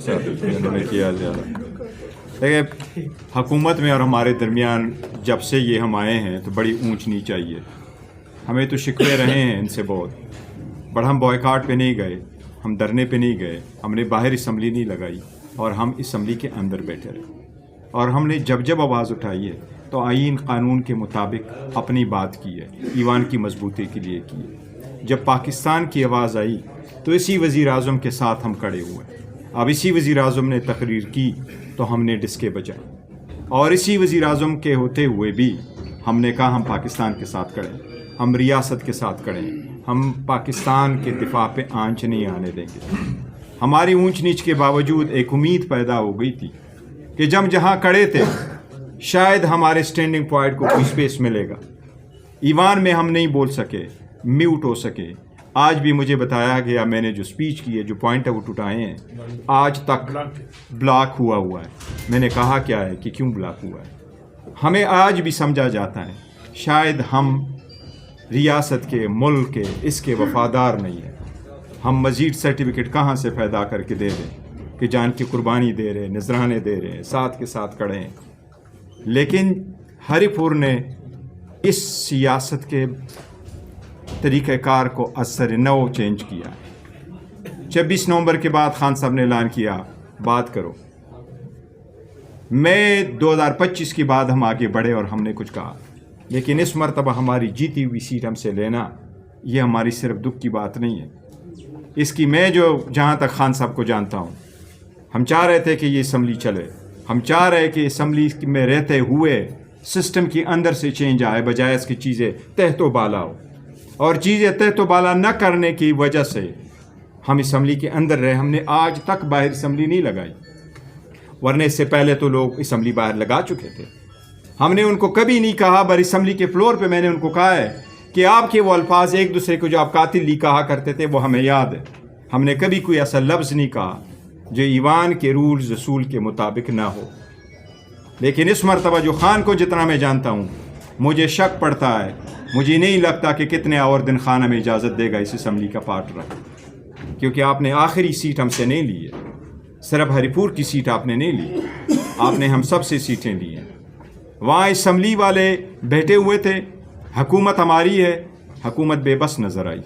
انہوں نے کیا زیادہ. دیکھیں حکومت میں اور ہمارے درمیان جب سے یہ ہم آئے ہیں تو بڑی اونچ نیچ آئی ہے. ہمیں تو شکوے رہے ہیں ان سے بہت، بٹ ہم بوائکاٹ پہ نہیں گئے، ہم دھرنے پہ نہیں گئے، ہم نے باہر اسمبلی نہیں لگائی اور ہم اسمبلی کے اندر بیٹھے رہے. اور ہم نے جب آواز اٹھائی ہے تو آئین قانون کے مطابق اپنی بات کی ہے، ایوان کی مضبوطی کے لیے کی ہے. جب پاکستان کی آواز آئی تو اسی وزیر اعظم کے ساتھ ہم کھڑے ہوئے. اب اسی وزیر اعظم نے تقریر کی تو ہم نے ڈسکے بجائے، اور اسی وزیر اعظم کے ہوتے ہوئے بھی ہم نے کہا ہم پاکستان کے ساتھ کھڑے ہیں، ہم ریاست کے ساتھ کھڑے ہیں، ہم پاکستان کے دفاع پہ آنچ نہیں آنے دیں گے. ہماری اونچ نیچ کے باوجود ایک امید پیدا ہو گئی تھی کہ جہاں کھڑے تھے شاید ہمارے سٹینڈنگ پوائنٹ کو کوئی سپیس ملے گا. ایوان میں ہم نہیں بول سکے، میوٹ ہو سکے. آج بھی مجھے بتایا گیا، میں نے جو سپیچ کی ہے، جو پوائنٹ آؤٹ اٹھائے ہیں، آج تک بلاک ہوا ہے. میں نے کہا کیا ہے کہ کیوں بلاک ہوا ہے. ہمیں آج بھی سمجھا جاتا ہے شاید ہم ریاست کے، ملک کے، اس کے وفادار نہیں ہیں. ہم مزید سرٹیفکیٹ کہاں سے پیدا کر کے دے دیں کہ جان کی قربانی دے رہے، نذرانے دے رہے، ساتھ کے ساتھ کھڑے ہیں. لیکن ہری پور نے اس سیاست کے طریقہ کار کو اثر نو چینج کیا. 26 نومبر کے بعد خان صاحب نے اعلان کیا بات کرو. میں 2025 کے بعد ہم آگے بڑھے اور ہم نے کچھ کہا، لیکن اس مرتبہ ہماری جیتی ہوئی سیٹ ہم سے لینا یہ ہماری صرف دکھ کی بات نہیں ہے. اس کی میں جہاں تک خان صاحب کو جانتا ہوں، ہم چاہ رہے تھے کہ یہ اسمبلی چلے. ہم چاہ رہے کہ اسمبلی میں رہتے ہوئے سسٹم کے اندر سے چینج آئے، بجائے اس کی چیزیں تحت و بالا ہو. اور چیزیں تحت و بالا نہ کرنے کی وجہ سے ہم اسمبلی کے اندر رہے. ہم نے آج تک باہر اسمبلی نہیں لگائی، ورنہ اس سے پہلے تو لوگ اسمبلی باہر لگا چکے تھے. ہم نے ان کو کبھی نہیں کہا، بر اسمبلی کے فلور پہ میں نے ان کو کہا ہے کہ آپ کے وہ الفاظ ایک دوسرے کو جو آپ قاتل لی کہا کرتے تھے وہ ہمیں یاد ہے. ہم نے کبھی کوئی ایسا لفظ نہیں کہا جو ایوان کے رولز اصول کے مطابق نہ ہو. لیکن اس مرتبہ جو خان کو جتنا میں جانتا ہوں، مجھے شک پڑتا ہے، مجھے نہیں لگتا کہ کتنے اور دن خان ہمیں اجازت دے گا اس اسمبلی کا پارٹ رہے. کیونکہ آپ نے آخری سیٹ ہم سے نہیں لی ہے، صرف ہری پور کی سیٹ آپ نے نہیں لی، آپ نے ہم سب سے سیٹیں لی ہیں. وہاں اسمبلی والے بیٹھے ہوئے تھے، حکومت ہماری ہے، حکومت بے بس نظر آئی.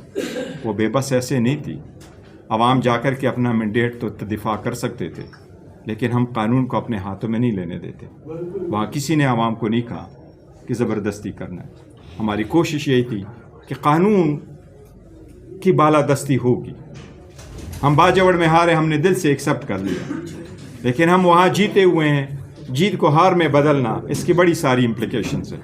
وہ بے بس ایسے نہیں تھی. عوام جا کر کے اپنا مینڈیٹ تو دفاع کر سکتے تھے، لیکن ہم قانون کو اپنے ہاتھوں میں نہیں لینے دیتے. وہاں کسی نے عوام کو نہیں کہا کہ زبردستی کرنا ہے. ہماری کوشش یہی تھی کہ قانون کی بالادستی ہوگی. ہم باجوڑ میں ہارے، ہم نے دل سے ایکسیپٹ کر لیا، لیکن ہم وہاں جیتے ہوئے ہیں. جیت کو ہار میں بدلنا، اس کی بڑی ساری امپلیکیشنز ہیں.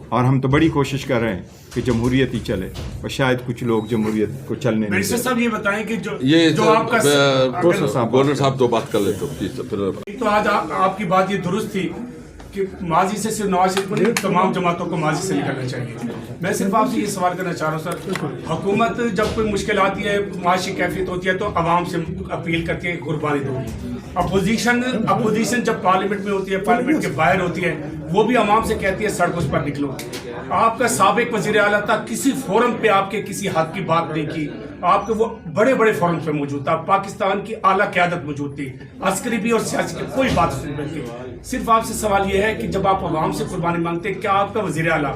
اور ہم تو بڑی کوشش کر رہے ہیں کہ جمہوریت ہی چلے، اور شاید کچھ لوگ جمہوریت کو چلنے نہیں دیں. صاحب یہ بتائیں کہ جو آپ کا گورنر صاحب دو بات کر لیتے. تو آج آپ کی بات یہ درست تھی کہ ماضی سے صرف نواز شریف کو نہیں، تمام جماعتوں کو ماضی سے نکلنا چاہیے. میں صرف آپ سے یہ سوال کرنا چاہ رہا ہوں سر، حکومت جب کوئی مشکل آتی ہے، معاشی کیفیت ہوتی ہے، تو عوام سے اپیل کرتی ہے قربانی دو. اپوزیشن جب پارلیمنٹ میں ہوتی ہے، پارلیمنٹ کے باہر ہوتی ہے، وہ بھی عوام سے کہتی ہے سڑکوں پر نکلو. آپ کا سابق وزیر اعلیٰ تھا، کسی فورم پہ آپ کے کسی حق کی بات نہیں کی. آپ کے وہ بڑے بڑے فورم پہ موجود تھا، پاکستان کی اعلیٰ قیادت موجود تھی، عسکری بھی اور سیاسی کی کوئی بات نہیں بنتی. صرف آپ سے سوال یہ ہے کہ جب آپ عوام سے قربانی مانگتے ہیں، کیا آپ کا وزیر اعلیٰ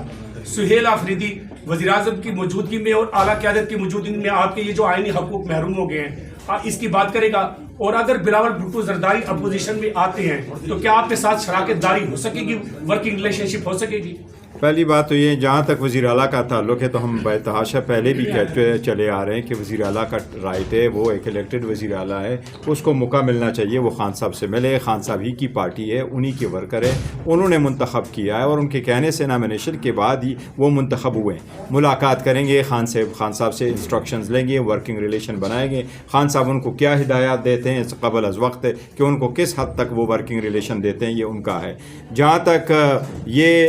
سہیل آفریدی وزیر اعظم کی موجودگی میں اور اعلیٰ قیادت کی موجودگی میں آپ کے یہ جو آئینی حقوق محروم ہو گئے ہیں، اس کی بات کرے گا؟ اور اگر بلاول بھٹو زرداری اپوزیشن میں آتے ہیں تو کیا آپ کے ساتھ شراکت داری ہو سکے گی، ورکنگ ریلیشن شپ ہو سکے گی؟ پہلی بات تو یہ، جہاں تک وزیر اعلیٰ کا تعلق ہے تو ہم بتحاشا پہلے بھی چلے آ رہے ہیں کہ وزیر اعلیٰ کا رائٹ ہے، وہ ایک الیکٹڈ وزیر اعلیٰ ہے، اس کو موقع ملنا چاہیے. وہ خان صاحب سے ملے، خان صاحب ہی کی پارٹی ہے، انہی کے ورکر ہے، انہوں نے منتخب کیا ہے، اور ان کے کہنے سے نامینیشن کے بعد ہی وہ منتخب ہوئے. ملاقات کریں گے، خان صاحب سے انسٹرکشنز لیں گے، ورکنگ ریلیشن بنائیں گے. خان صاحب ان کو کیا ہدایات دیتے ہیں قبل از وقت کہ ان کو کس حد تک وہ ورکنگ ریلیشن دیتے ہیں، یہ ان کا ہے. جہاں تک یہ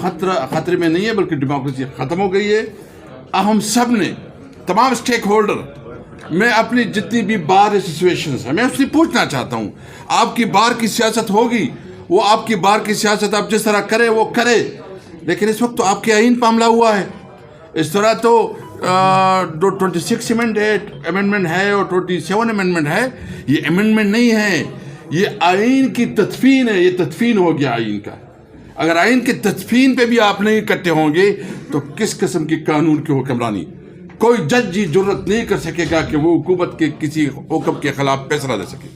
خطرے میں نہیں ہے بلکہ ڈیموکریسی ختم ہو گئی ہے. ہم سب نے تمام اسٹیک ہولڈر میں اپنی جتنی بھی بار ایسوسیشنز ہیں میں اس سے پوچھنا چاہتا ہوں آپ کی بار کی سیاست ہوگی وہ آپ کی بار کی سیاست آپ جس طرح کرے وہ کرے لیکن اس وقت تو آپ کے آئین پہ حملہ ہوا ہے. اس طرح تو 26 امینڈمنٹ ہے اور 27 امینڈمنٹ ہے. یہ امینڈمنٹ نہیں ہے یہ آئین کی تدفین ہے. یہ تدفین ہو گیا آئین کا. اگر آئین کی تدفین پہ بھی آپ نہیں اکٹھے ہوں گے تو کس قسم کی قانون کی حکمرانی. کوئی جج جی جرت نہیں کر سکے گا کہ وہ حکومت کے کسی حکم کے خلاف فیصلہ دے سکے.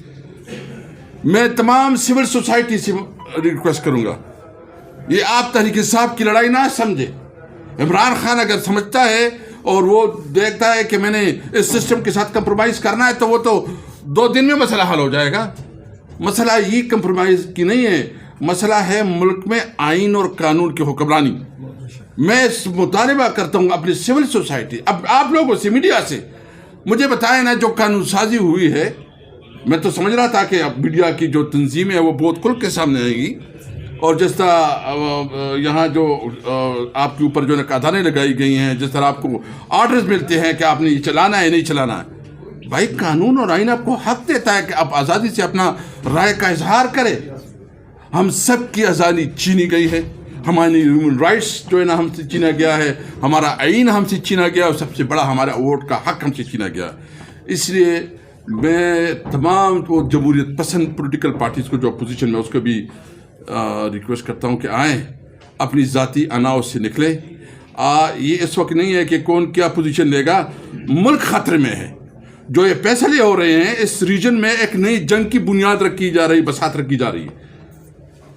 میں تمام سول سوسائٹی سے ریکویسٹ کروں گا یہ آپ تحریک انصاف کی لڑائی نہ سمجھے. عمران خان اگر سمجھتا ہے اور وہ دیکھتا ہے کہ میں نے اس سسٹم کے ساتھ کمپرومائز کرنا ہے تو وہ تو 2 دن میں مسئلہ حل ہو جائے گا. مسئلہ یہ کمپرومائز کی نہیں ہے. مسئلہ ہے ملک میں آئین اور قانون کی حکمرانی. میں مطالبہ کرتا ہوں اپنی سول سوسائٹی اب آپ لوگوں سے میڈیا سے مجھے بتائیں نا جو قانون سازی ہوئی ہے. میں تو سمجھ رہا تھا کہ اب میڈیا کی جو تنظیمیں ہیں وہ بہت کھل کے سامنے آئیں گی اور جس طرح یہاں جو آپ کے اوپر جو نقادانیں لگائی گئی ہیں جس طرح آپ کو آرڈرز ملتے ہیں کہ آپ نے یہ چلانا ہے نہیں چلانا ہے. بھائی قانون اور آئین آپ کو حق دیتا ہے کہ آپ آزادی سے اپنا رائے کا اظہار کریں. ہم سب کی آزادی چھینی گئی ہے. ہماری ہیومن رائٹس جو ہے نا ہم سے چھینا گیا ہے. ہمارا آئین ہم سے چھینا گیا اور سب سے بڑا ہمارا ووٹ کا حق ہم سے چھینا گیا. اس لیے میں تمام وہ جمہوریت پسند پولیٹیکل پارٹیز کو جو اپوزیشن میں اس کو بھی ریکویسٹ کرتا ہوں کہ آئیں اپنی ذاتی اناؤ سے نکلیں. یہ اس وقت نہیں ہے کہ کون کیا پوزیشن لے گا. ملک خطرے میں ہے. جو یہ فیصلے ہو رہے ہیں اس ریجن میں ایک نئی جنگ کی بنیاد رکھی جا رہی بساط رکھی جا رہی ہے.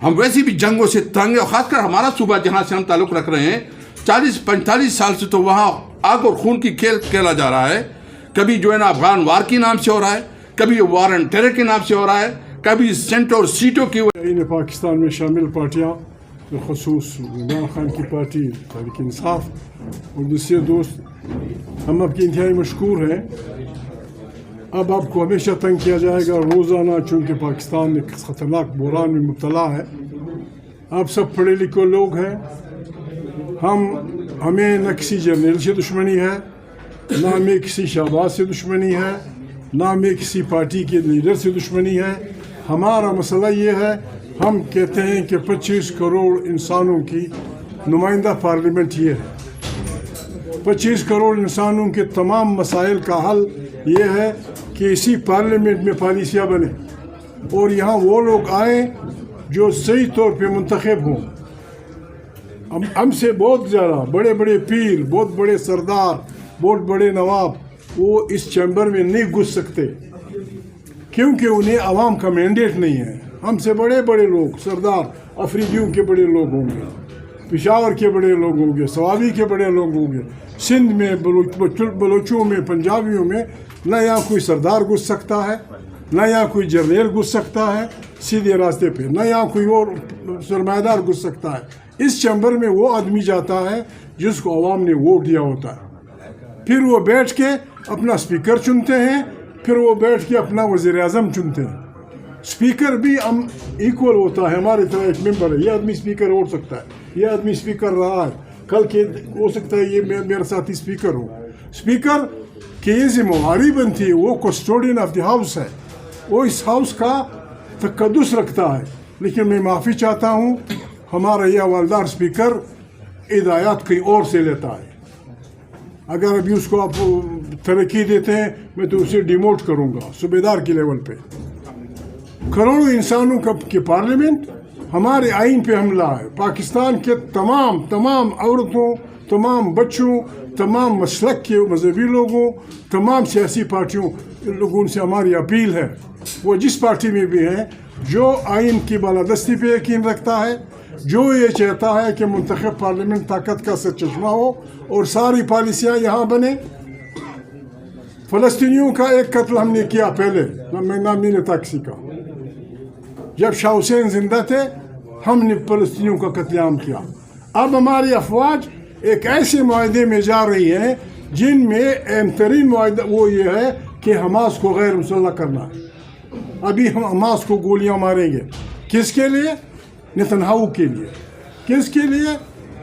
ہم ویسی بھی جنگوں سے تنگ ہیں. خاص کر ہمارا صوبہ جہاں سے ہم تعلق رکھ رہے ہیں 40-45 سال سے تو وہاں آگ اور خون کی کھیل کھیلا جا رہا ہے. کبھی جو ہے نا افغان وار کے نام سے ہو رہا ہے کبھی وار اینڈ ٹیرر کے نام سے ہو رہا ہے کبھی سینٹ اور سیٹوں کی. پاکستان میں شامل پارٹیاں بالخصوص عمران خان کی پارٹی تحریک انصاف اور دوسرے دوست ہم آپ کے انتہائی مشکور ہیں. اب آپ کو ہمیشہ تنگ کیا جائے گا روزانہ چونکہ پاکستان ایک خطرناک بحران میں مبتلا ہے. آپ سب پڑھے لکھے لوگ ہیں. ہمیں نہ کسی جرنیل سے دشمنی ہے نہ ہمیں کسی شہباز سے دشمنی ہے نہ ہمیں کسی پارٹی کے لیڈر سے دشمنی ہے. ہمارا مسئلہ یہ ہے ہم کہتے ہیں کہ 25 کروڑ انسانوں کی نمائندہ پارلیمنٹ یہ ہے. 25 کروڑ انسانوں کے تمام مسائل کا حل یہ ہے کہ اسی پارلیمنٹ میں پالیسیاں بنیں اور یہاں وہ لوگ آئیں جو صحیح طور پہ منتخب ہوں. ہم سے بہت زیادہ بڑے بڑے پیر بہت بڑے سردار بہت بڑے نواب وہ اس چیمبر میں نہیں گھس سکتے کیونکہ انہیں عوام کا مینڈیٹ نہیں ہے. ہم سے بڑے بڑے لوگ سردار افریدیوں کے بڑے لوگ ہوں گے پشاور کے بڑے لوگ ہوں گے سوابی کے بڑے لوگ ہوں گے سندھ میں بلوچوں میں پنجابیوں میں نہ یہاں کوئی سردار گھس سکتا ہے نہ یہاں کوئی جرنیل گھس سکتا ہے سیدھے راستے پہ نہ یہاں کوئی اور سرمایہ دار گھس سکتا ہے. اس چیمبر میں وہ آدمی جاتا ہے جس کو عوام نے ووٹ دیا ہوتا ہے. پھر وہ بیٹھ کے اپنا اسپیکر چنتے ہیں پھر وہ بیٹھ کے اپنا وزیر اعظم چنتے ہیں. اسپیکر بھی ہم ایکول ہوتا ہے ہماری طرح ایک ممبر ہے. یہ آدمی اسپیکر ہو سکتا ہے یہ آدمی اسپیکر رہا ہے کل کے ہو سکتا ہے یہ میرا ساتھی اسپیکر ہو. اسپیکر کی یہ ذمہ داری بنتی ہے وہ کسٹوڈین آف دی ہاؤس ہے وہ اس ہاؤس کا تقدس رکھتا ہے. لیکن میں معافی چاہتا ہوں ہمارا یہ حوالدار اسپیکر ہدایات کہیں اور سے لیتا ہے. اگر ابھی اس کو آپ ترقی دیتے ہیں میں تو اسے ڈیموٹ کروں گا صوبیدار کے لیول پہ. کروڑوں انسانوں کی پارلیمنٹ ہمارے آئین پہ حملہ ہے. پاکستان کے تمام عورتوں تمام بچوں تمام مسلک کے مذہبی لوگوں تمام سیاسی پارٹیوں لوگوں سے ہماری اپیل ہے وہ جس پارٹی میں بھی ہیں جو آئین کی بالادستی پہ یقین رکھتا ہے جو یہ چاہتا ہے کہ منتخب پارلیمنٹ طاقت کا سرچشمہ ہو اور ساری پالیسیاں یہاں بنے. فلسطینیوں کا ایک قتل ہم نے کیا پہلے میں نام نہیں لیتا کسی کا. جب شاہ حسین زندہ تھے ہم نے فلسطینیوں کا قتل عام کیا. اب ہماری افواج ایک ایسے معاہدے میں جا رہی ہیں جن میں اہم ترین معاہدہ وہ یہ ہے کہ حماس کو غیر مسلح کرنا ہے. ابھی ہم حماس کو گولیاں ماریں گے کس کے لیے؟ نتنیاہو کے لیے. کس کے لیے؟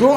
2